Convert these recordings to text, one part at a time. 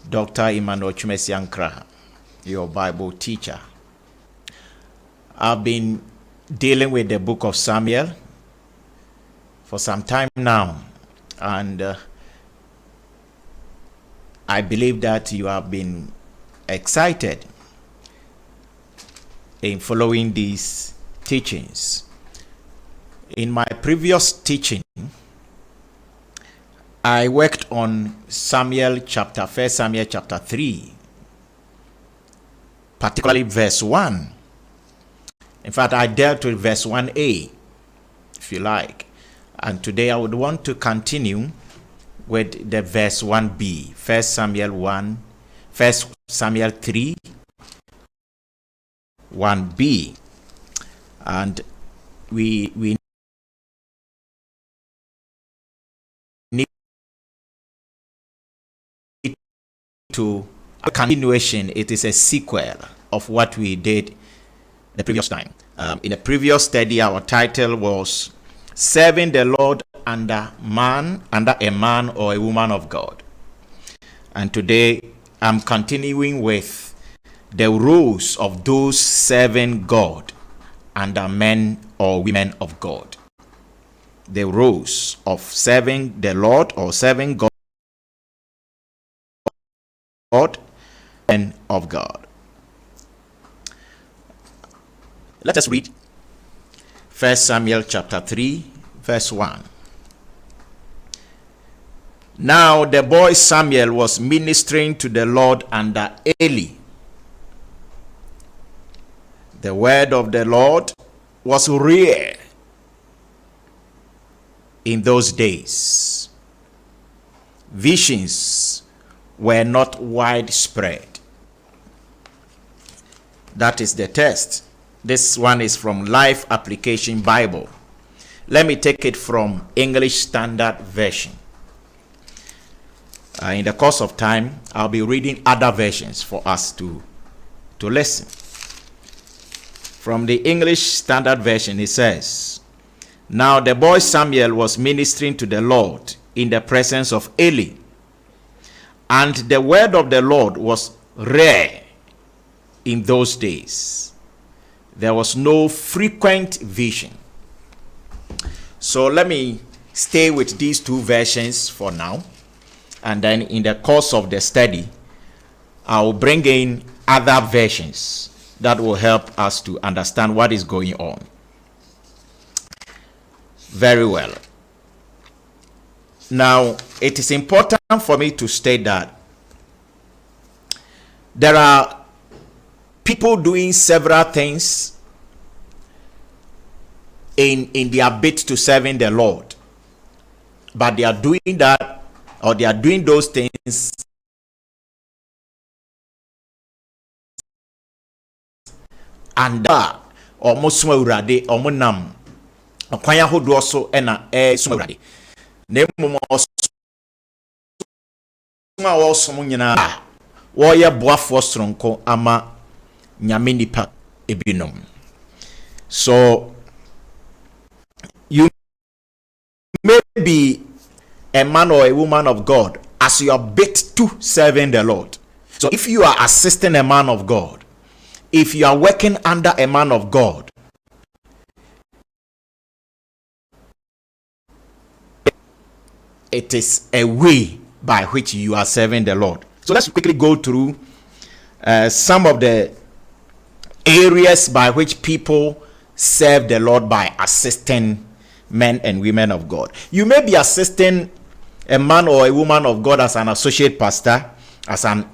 Dr. Emmanuel Twumasi-Ankrah, your Bible teacher. I've been dealing with the book of Samuel for some time now, and I believe that you have been excited in following these teachings. In my previous teaching, I worked on 1 Samuel chapter 3, particularly verse 1. In fact, I dealt with verse 1a, if you like. And today I would want to continue with the verse 1b, 1 Samuel 3, 1b. And we need to a continuation. It is a sequel of what we did the previous time. In the previous study, our title was Serving the Lord under a man or a woman of God. And today I'm continuing with the roles of those serving God under men or women of God. The roles of serving the Lord or serving God and of God. Let us read 1 Samuel chapter 3, verse 1. Now the boy Samuel was ministering to the Lord under Eli. The word of the Lord was rare in those days. Visions were not widespread. That is the text. This one is from Life Application Bible. Let me take it from English Standard Version. In the course of time, I'll be reading other versions for us to listen. From the English Standard Version, it says, Now the boy Samuel was ministering to the Lord in the presence of Eli, and the word of the Lord was rare in those days. There was no frequent vision. So let me stay with these two versions for now, and then in the course of the study, I will bring in other versions that will help us to understand what is going on. Very well. Now, it is important for me to state that there are people doing several things in their bid to serving the Lord, but they are doing that, or they are doing those things under almost urade omunam akwanya hodo so na urade na emu also nyina wo ye boafo soronko ama nyame nipa ebinom. So you may be a man or a woman of God as you are bid to serving the Lord. So if you are assisting a man of God, if you are working under a man of God, it is a way by which you are serving the Lord. So let's quickly go through some of the areas by which people serve the Lord by assisting men and women of God. You may be assisting a man or a woman of God as an associate pastor, as an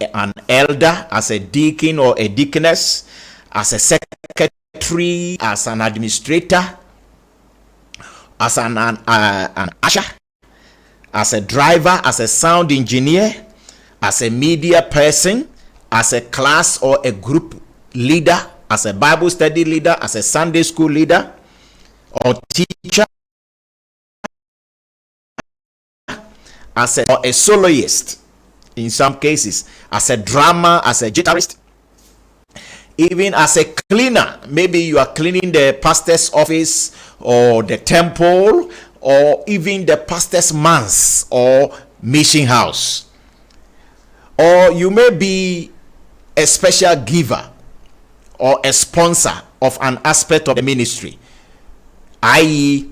elder, as a deacon or a deaconess, as a secretary, as an administrator, as an usher, as a driver, as a sound engineer, as a media person, as a class or a group leader, as a Bible study leader, as a Sunday school leader or teacher, as a soloist in some cases, as a drummer, as a guitarist, even as a cleaner. Maybe you are cleaning the pastor's office or the temple, or even the pastor's manse or mission house. Or you may be a special giver or a sponsor of an aspect of the ministry, i.e.,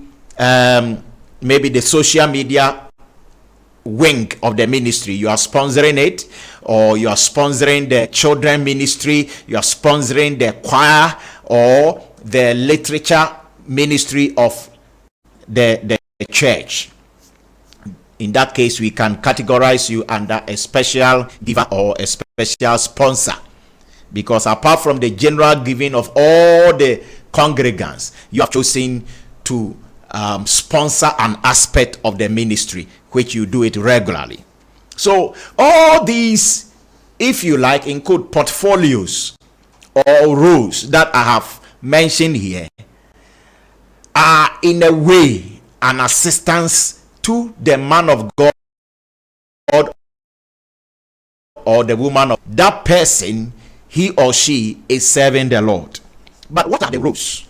maybe the social media wing of the ministry. You are sponsoring it, or you are sponsoring the children ministry, you are sponsoring the choir or the literature ministry of the church. In that case, we can categorize you under a special giver or a special sponsor, because apart from the general giving of all the congregants, you have chosen to sponsor an aspect of the ministry, which you do it regularly. So all these, if you like, include portfolios or roles that I have mentioned here, are in a way an assistance to the man of God or the woman of that person. He or she is serving the Lord. But what are the roles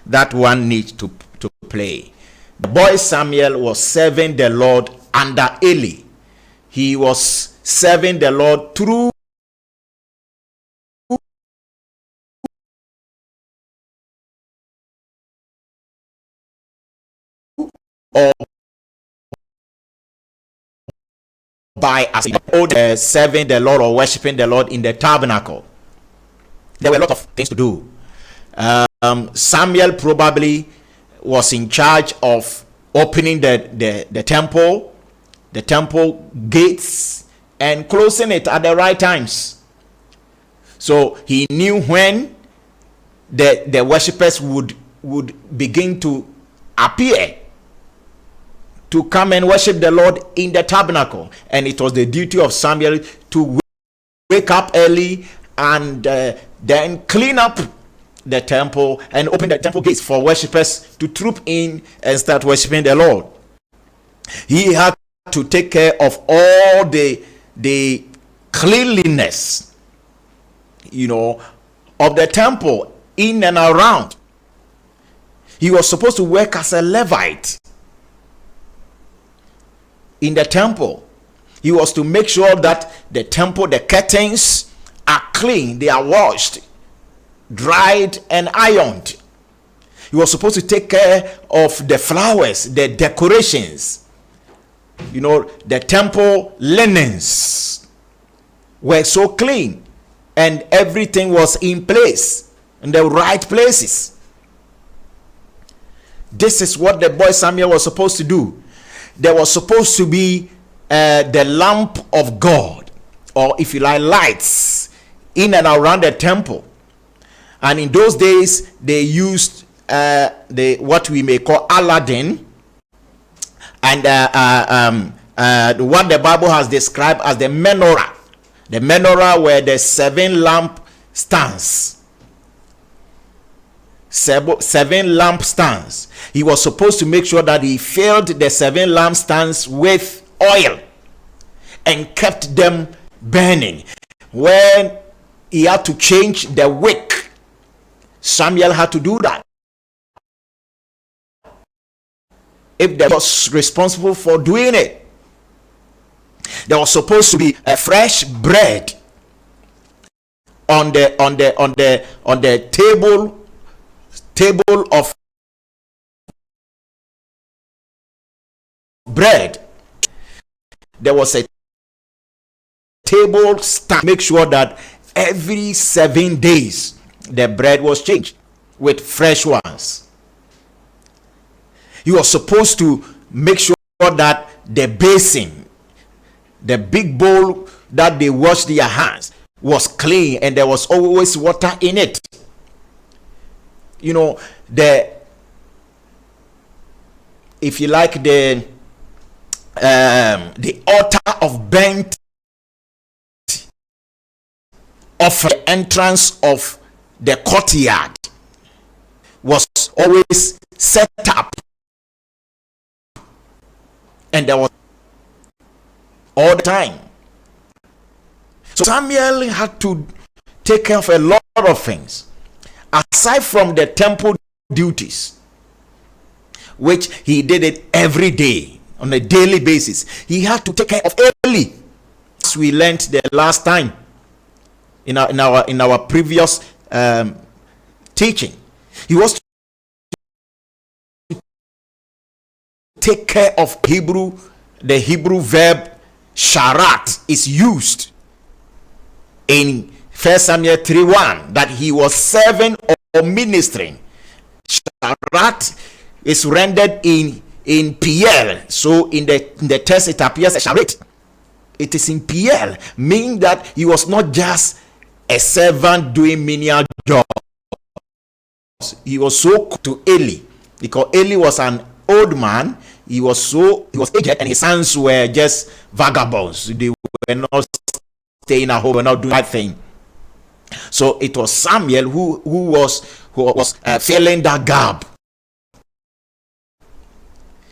that one needs to play? The boy Samuel was serving the Lord under Eli. He was serving the Lord through or by serving the Lord or worshiping the Lord in the tabernacle. There were a lot of things to do. Samuel probably was in charge of opening the temple gates and closing it at the right times. So he knew when the worshippers would begin to appear to come and worship the Lord in the tabernacle. And it was the duty of Samuel to wake up early and then clean up the temple and open the temple gates for worshippers to troop in and start worshiping the Lord. He had to take care of all the cleanliness, of the temple in and around. He was supposed to work as a Levite in the temple. He was to make sure that the temple, the curtains are clean, they are washed, dried, and ironed. He was supposed to take care of the flowers, the decorations. The temple linens were so clean and everything was in place, in the right places. This is what the boy Samuel was supposed to do. There was supposed to be the lamp of God, or if you like, lights in and around the temple. And in those days, they used what we may call Aladdin, and what the Bible has described as the menorah. The menorah were the 7 lamp stands. 7 lamp stands. He was supposed to make sure that he filled the 7 lamp stands with oil and kept them burning. When he had to change the wick, Samuel had to do that. If they was responsible for doing it, there was supposed to be a fresh bread on the table of bread. There was a table stand. Make sure that every 7 days the bread was changed with fresh ones. He was supposed to make sure that the basin, the big bowl that they washed their hands, was clean and there was always water in it. If you like, the altar of burnt of the entrance of the courtyard was always set up, and there was all the time. So Samuel had to take care of a lot of things aside from the temple duties, which he did it every day on a daily basis. He had to take care of Eli as as we learned the last time in our previous teaching. He was to take care of Hebrew. The Hebrew verb sharat is used in 1 Samuel 3:1, that he was serving or ministering. Sharat is rendered in PL, so in the text it appears as sharet. It is in PL, meaning that he was not just a servant doing menial jobs. He was so to Eli, because Eli was an old man. He was aged, and his sons were just vagabonds. They were not staying at home, were not doing that thing. So it was Samuel who was filling that gap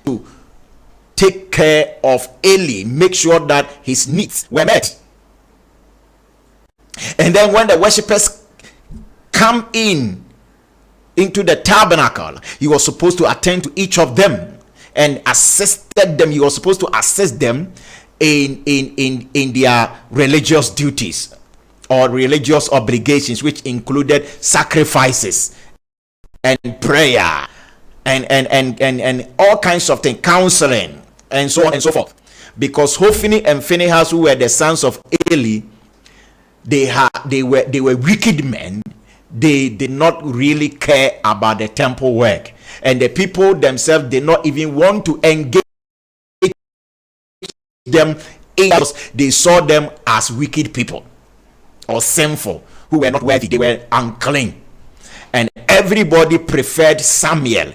to take care of Eli, make sure that his needs were met. And then when the worshippers come into the tabernacle, he was supposed to attend to each of them and assisted them. He was supposed to assist them in their religious duties or religious obligations, which included sacrifices and prayer and all kinds of things, counseling and so on and so forth. Because Hophni and Phinehas, who were the sons of Eli, they were wicked men. They did not really care about the temple work, and the people themselves did not even want to engage them, because they saw them as wicked people or sinful, who were not worthy. They were unclean, and everybody preferred Samuel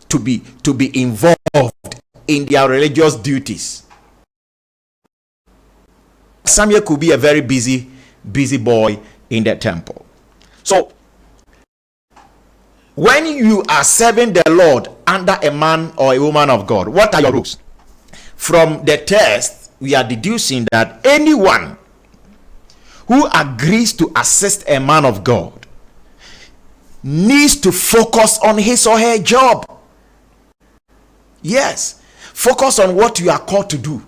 to be involved in their religious duties. Samuel could be a very busy boy in the temple. So when you are serving the Lord under a man or a woman of God, what are your rules? From the text, we are deducing that anyone who agrees to assist a man of God needs to focus on his or her job. Yes, focus on what you are called to do,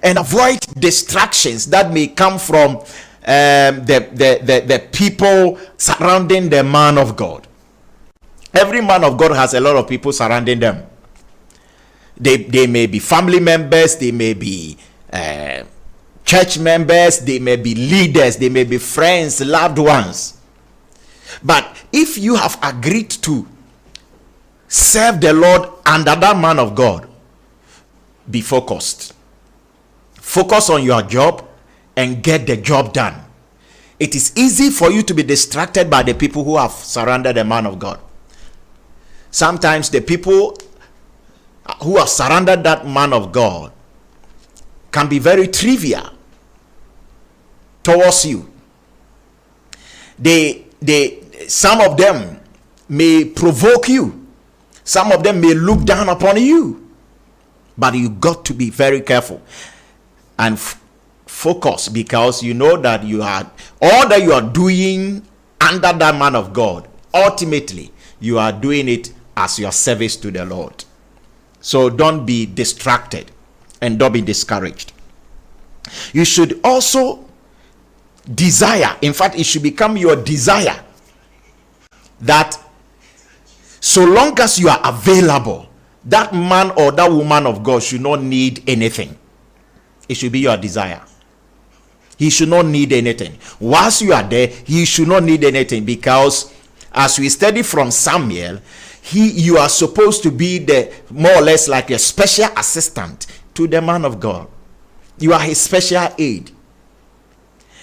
and avoid distractions that may come from the people surrounding the man of God. Every man of God has a lot of people surrounding them. They may be family members, they may be church members, they may be leaders, they may be friends, loved ones. But if you have agreed to serve the Lord under that man of God, be focused. Focus on your job and get the job done. It is easy for you to be distracted by the people who have surrounded the man of God. Sometimes the people who have surrounded that man of God can be very trivial towards you. Some of them may provoke you. Some of them may look down upon you. But you got to be very careful and focus, because you know that you are all that you are doing under that man of God, ultimately you are doing it as your service to the Lord. So don't be distracted and don't be discouraged. You should also desire, in fact it should become your desire, that so long as you are available, that man or that woman of God should not need anything. It should be your desire. He should not need anything. Whilst you are there, he should not need anything, because as we study from Samuel, you are supposed to be the more or less like a special assistant to the man of God. You are his special aid,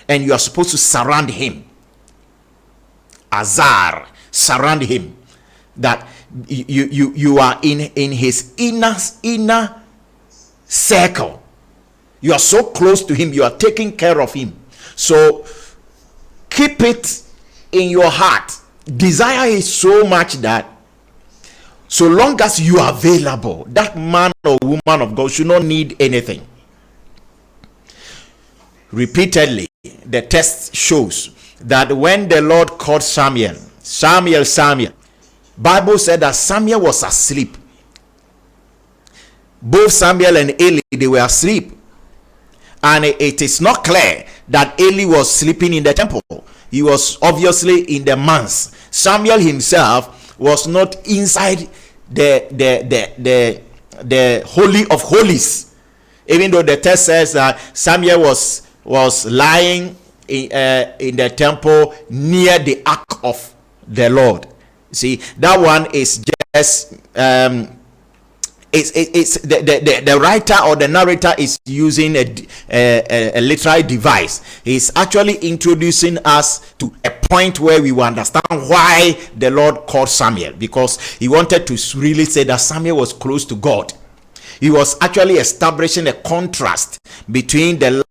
and you are supposed to surround him. Azar, surround him, that you are in his inner circle. You are so close to him, you are taking care of him. So keep it in your heart. Desire is so much that so long as you are available, that man or woman of God should not need anything. Repeatedly, the text shows that when the Lord called Samuel, Bible said that Samuel was asleep. Both Samuel and Eli, they were asleep. And it is not clear that Eli was sleeping in the temple. He was obviously in the manse. Samuel himself was not inside the holy of holies, even though the text says that Samuel was lying in the temple near the ark of the Lord. See, that one is just it's the writer or the narrator is using a literary device. He's actually introducing us to a point where we will understand why the Lord called Samuel, because he wanted to really say that Samuel was close to God. He was actually establishing a contrast between the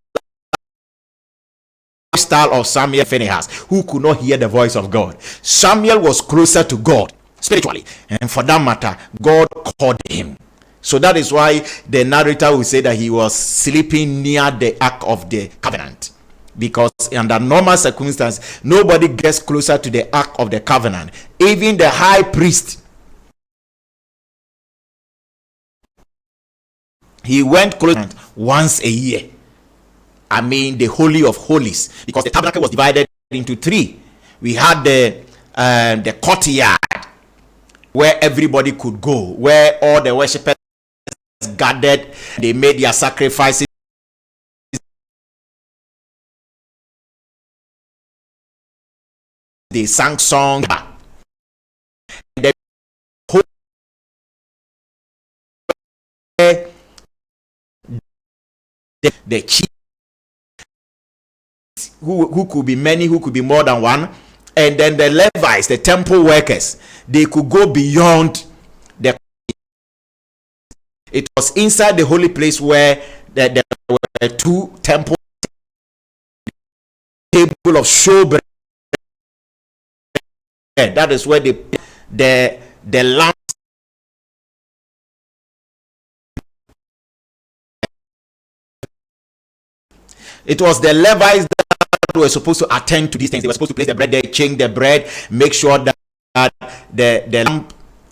lifestyle of Samuel Phinehas, who could not hear the voice of God. Samuel was closer to God spiritually, and for that matter, God called him. So that is why the narrator will say that he was sleeping near the ark of the covenant, because under normal circumstances, nobody gets closer to the ark of the covenant. Even the high priest, he went close once a year. I mean, the Holy of Holies, because the tabernacle was divided into three. We had the courtyard where everybody could go, where all the worshippers gathered. They made their sacrifices. They sang songs. The chief, who could be many, who could be more than one, and then the Levites, the temple workers, they could go beyond the. It was inside the holy place where there were two temple table of showbread. That is where the lamp. It was the Levites that were supposed to attend to these things. They were supposed to place the bread there, change the bread, make sure that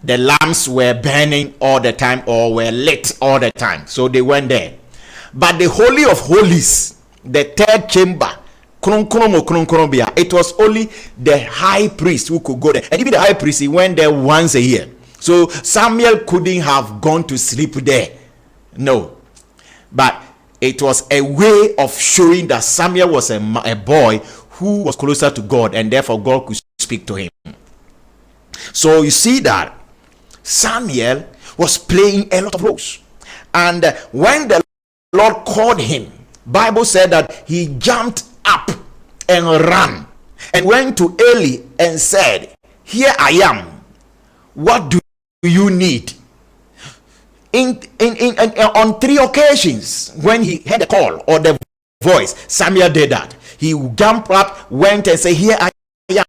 the lamps were burning all the time or were lit all the time. So they went there. But the Holy of Holies, the third chamber, it was only the high priest who could go there. And even the high priest, he went there once a year. So Samuel couldn't have gone to sleep there. No. But it was a way of showing that Samuel was a boy who was closer to God, and therefore God could speak to him. So you see that Samuel was playing a lot of roles. And when the Lord called him, Bible said that he jumped up and ran and went to Eli and said, "Here I am. What do you need?" On 3 occasions, when he heard the call or the voice, Samuel did that. He jumped up, went and said, "Here I am.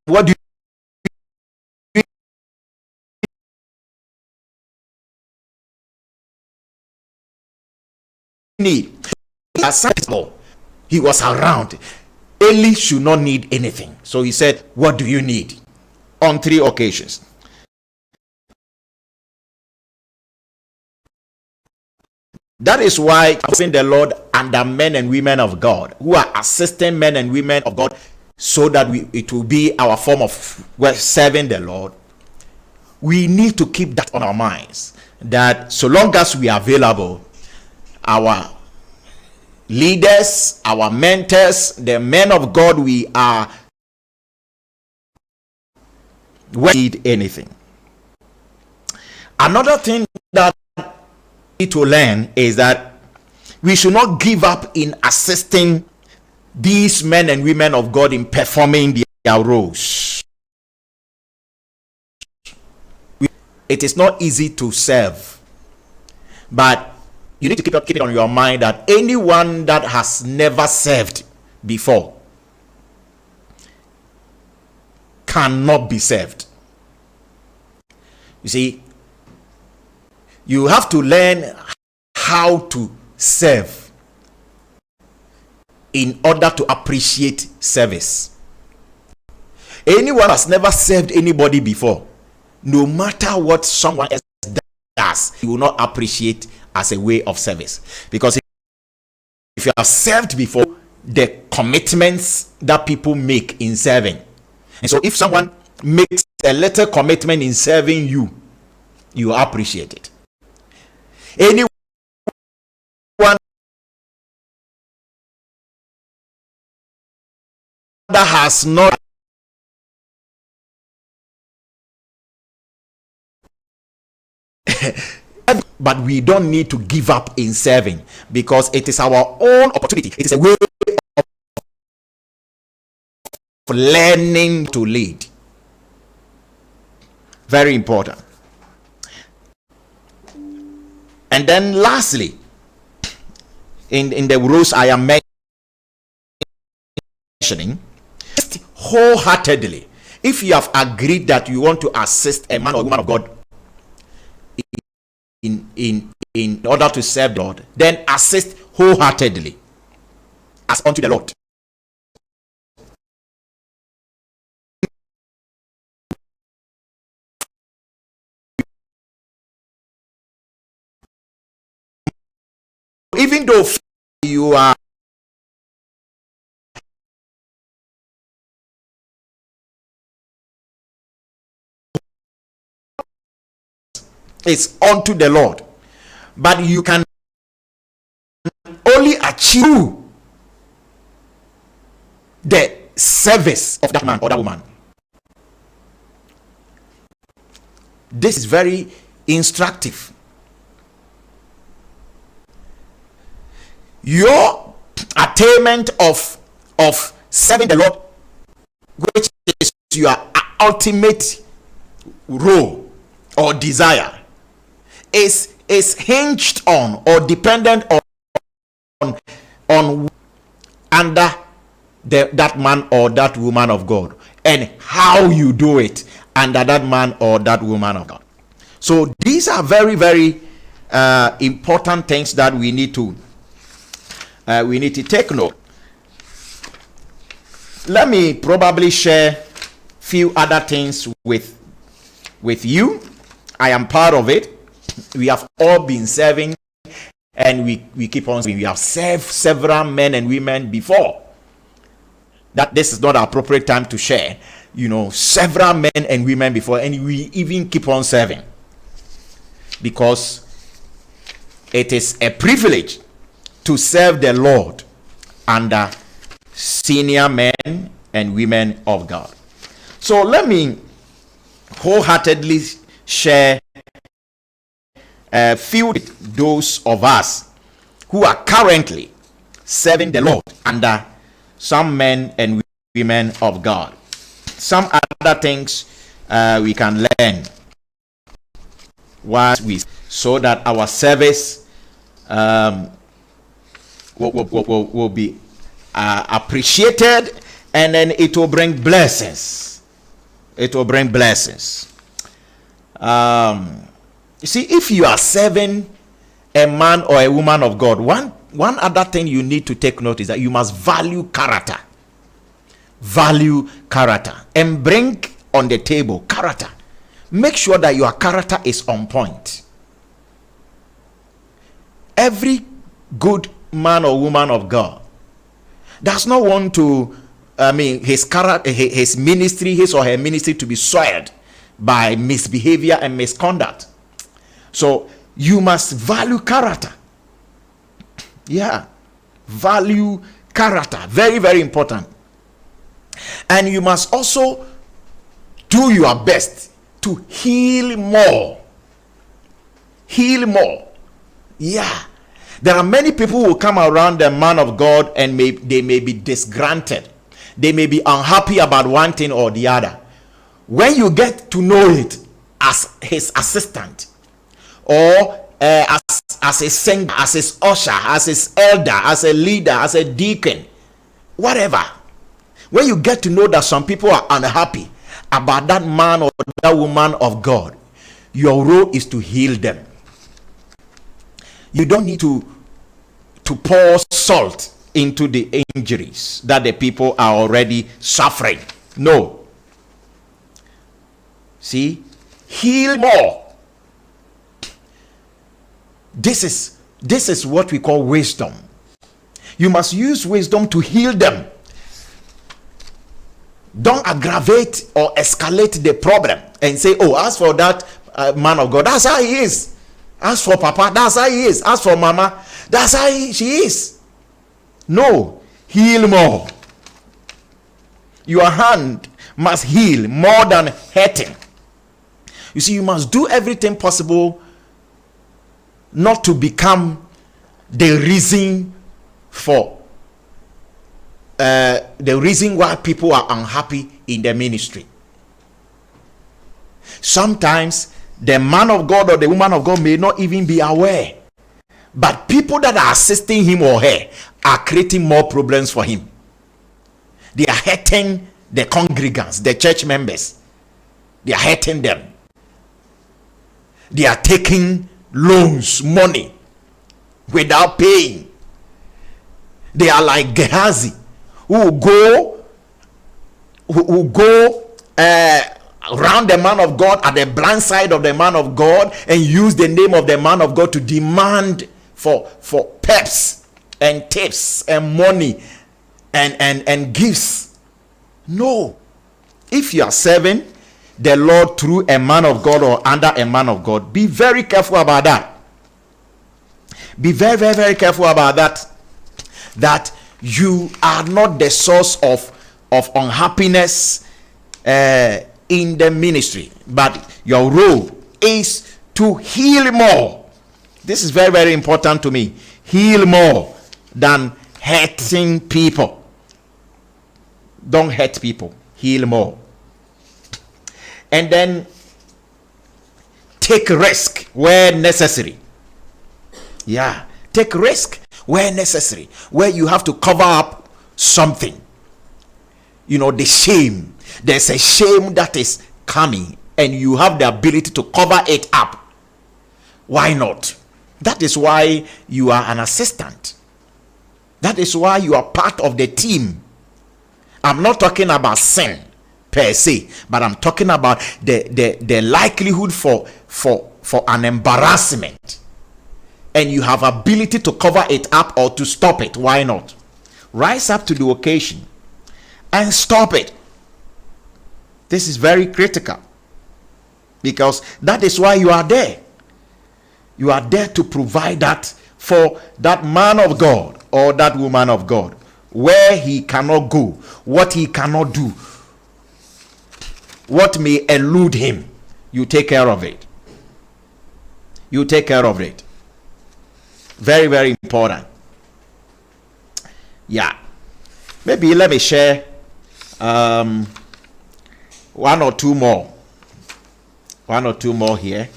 What do you need?" He was around. Eli should not need anything. So he said, "What do you need?" On 3 occasions. That is why I'm saying the Lord under men and women of God who are assisting men and women of God, so that it will be our form of serving the Lord. We need to keep that on our minds, that so long as we are available, our leaders, our mentors, the men of God, we need anything. Another thing that to learn is that we should not give up in assisting these men and women of God in performing their roles. It is not easy to serve, but you need to keep it on your mind that anyone that has never served before cannot be served. You see, you have to learn how to serve in order to appreciate service. Anyone has never served anybody before, no matter what someone else does, he will not appreciate as a way of service. Because if you have served before, the commitments that people make in serving. And so if someone makes a little commitment in serving you, you appreciate it. Anyone that has not, but we don't need to give up in serving, because it is our own opportunity. It is a way of learning to lead. Very important. And then lastly, in the rules I am mentioning, wholeheartedly, if you have agreed that you want to assist a man or woman of God in order to serve God, then assist wholeheartedly as unto the Lord. Even though you are it's unto the Lord, but you can only achieve the service of that man or that woman. This is very instructive. Your attainment of serving the Lord, which is your ultimate role or desire, is hinged on or dependent on under that man or that woman of God, and how you do it under that man or that woman of God. So these are very, very important things that we need to take note. Let me probably share few other things with you. I am part of it. We have all been serving, and we keep on serving. We have served several men and women before. That this is not an appropriate time to share, several men and women before, and we even keep on serving, because it is a privilege to serve the Lord under senior men and women of God. So let me wholeheartedly share a few with those of us who are currently serving the Lord under some men and women of God. Some other things we can learn so that our service will be appreciated, and then it will bring blessings. It will bring blessings. You see, if you are serving a man or a woman of God, one other thing you need to take note is that you must value character. Value character and bring on the table character. Make sure that your character is on point. Every good man or woman of God does not want to, his character, his ministry, his or her ministry to be soiled by misbehavior and misconduct. So you must value character. Yeah, value character. Very, very important. And you must also do your best to heal more. Heal more. Yeah. There are many people who will come around the man of God, and they may be disgruntled. They may be unhappy about one thing or the other. When you get to know it as his assistant, or as a singer, as his usher, as his elder, as a leader, as a deacon, whatever, when you get to know that some people are unhappy about that man or that woman of God, your role is to heal them. You don't need to pour salt into the injuries that the people are already suffering. No. See, heal more. This is what we call wisdom. You must use wisdom to heal them. Don't aggravate or escalate the problem and say, oh, as for that man of God, that's how he is. As for Papa, that's how he is. As for Mama, that's how she is. No, heal more. Your hand must heal more than hurting. You see, you must do everything possible not to become the reason for the reason why people are unhappy in the ministry. Sometimes the man of God or the woman of God may not even be aware, but people that are assisting him or her are creating more problems for him. They are hurting the congregants, the church members. They are hurting them. They are taking loans, money, without paying. They are like Gehazi, who will go around the man of God, at the blind side of the man of God, and use the name of the man of God to demand for peps and tips and money and gifts. No. If you are serving the Lord through a man of God or under a man of God, be very careful about that. Be very, very, very careful about that. That you are not the source of unhappiness in the ministry, but your role is to heal more. This is very, very important to me. Heal more than hurting people. Don't hurt people. Heal more. And then take risk where necessary. Yeah, take risk where necessary, where you have to cover up something. You know, the shame. There's a shame that is coming, and you have the ability to cover it up. Why not? That is why you are an assistant. That is why you are part of the team. I'm not talking about sin per se, but I'm talking about the likelihood for an embarrassment, and you have ability to cover it up or to stop it. Why not? Rise up to the occasion and stop it. This is very critical, because that is why you are there. You are there to provide that for that man of God or that woman of God, where he cannot go, what he cannot do, what may elude him. You take care of it. You take care of it. Very, very important. Yeah. Maybe let me share one or two more here.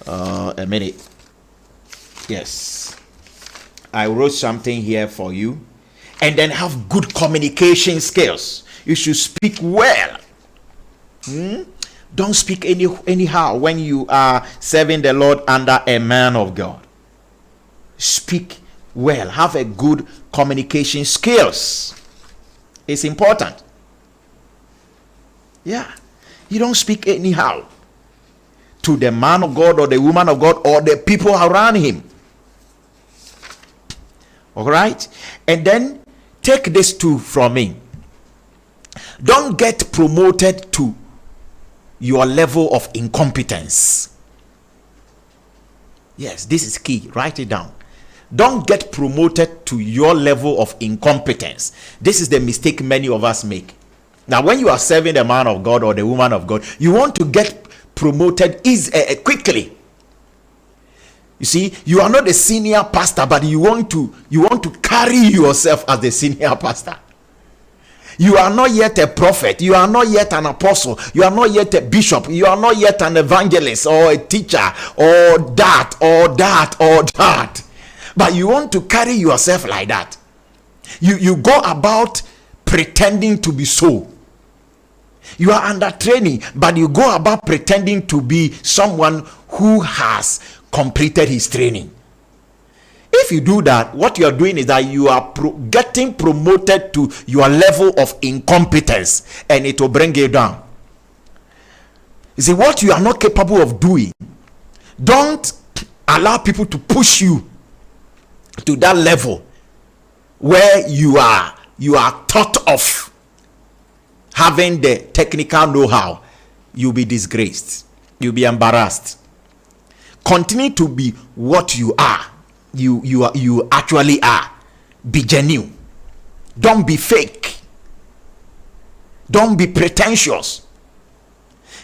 A minute. Yes, I wrote something here for you. And then have good communication skills. You should speak well. Don't speak anyhow when you are serving the Lord under a man of God. Speak well. Have a good communication skills. It's important. Yeah. You don't speak anyhow to the man of God or the woman of God or the people around him. All right? And then take this too from me. Don't get promoted to your level of incompetence. Yes, this is key. Write it down. Don't get promoted to your level of incompetence. This is the mistake many of us make. Now, when you are serving the man of God or the woman of God, you want to get promoted quickly. You see, you are not the senior pastor, but you want to carry yourself as the senior pastor. You are not yet a prophet. You are not yet an apostle. You are not yet a bishop. You are not yet an evangelist or a teacher or that or that or that. But you want to carry yourself like that. You go about pretending to be so. You are under training, but you go about pretending to be someone who has completed his training. If you do that, what you are doing is that you are getting promoted to your level of incompetence, and it will bring you down. You see, what you are not capable of doing, don't allow people to push you to that level where you are thought of having the technical know-how, you'll be disgraced, you'll be embarrassed. Continue to be what you are. You actually are. Be genuine. Don't be fake. Don't be pretentious.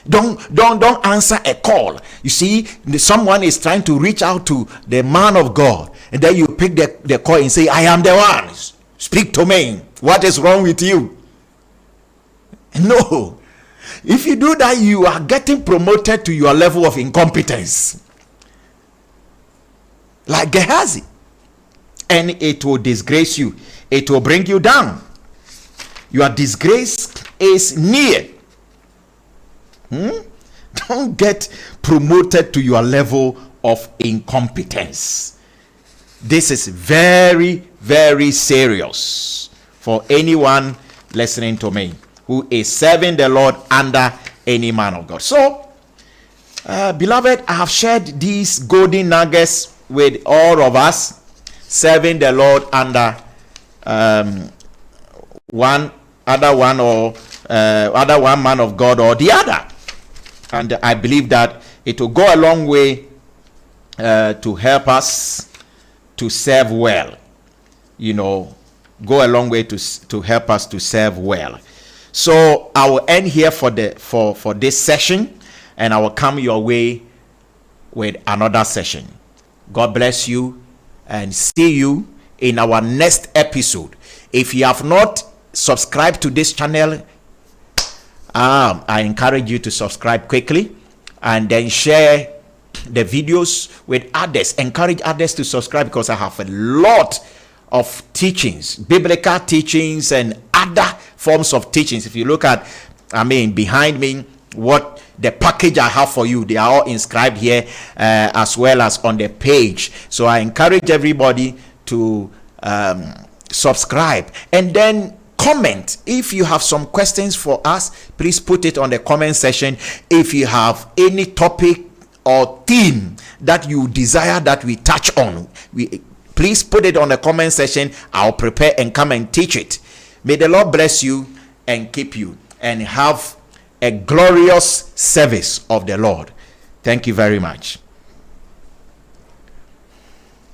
Don't answer a call. You see, someone is trying to reach out to the man of God, and then you pick the call and say, I am the one. Speak to me. What is wrong with you? No. If you do that, you are getting promoted to your level of incompetence. Like Gehazi. And it will disgrace you. It will bring you down. Your disgrace is near. Don't get promoted to your level of incompetence. This is very, very serious for anyone listening to me who is serving the Lord under any man of God. So, beloved, I have shared these golden nuggets with all of us serving the Lord under one man of God or the other. And I believe that it will go a long way to help us to serve well. Go a long way to help us to serve well. So I will end here for this session, and I will come your way with another session. God bless you, and see you in our next episode. If you have not subscribed to this channel, I encourage you to subscribe quickly, and then share the videos with others. Encourage others to subscribe, because I have a lot of teachings, biblical teachings and other forms of teachings. If you look at, behind me, what the package I have for you, they are all inscribed here, as well as on the page. So I encourage everybody to subscribe, and then comment. If you have some questions for us, please put it on the comment section. If you have any topic or theme that you desire that we touch on, please put it on the comment section. I'll prepare and come and teach it. May the Lord bless you and keep you, and have a glorious service of the Lord. Thank you very much.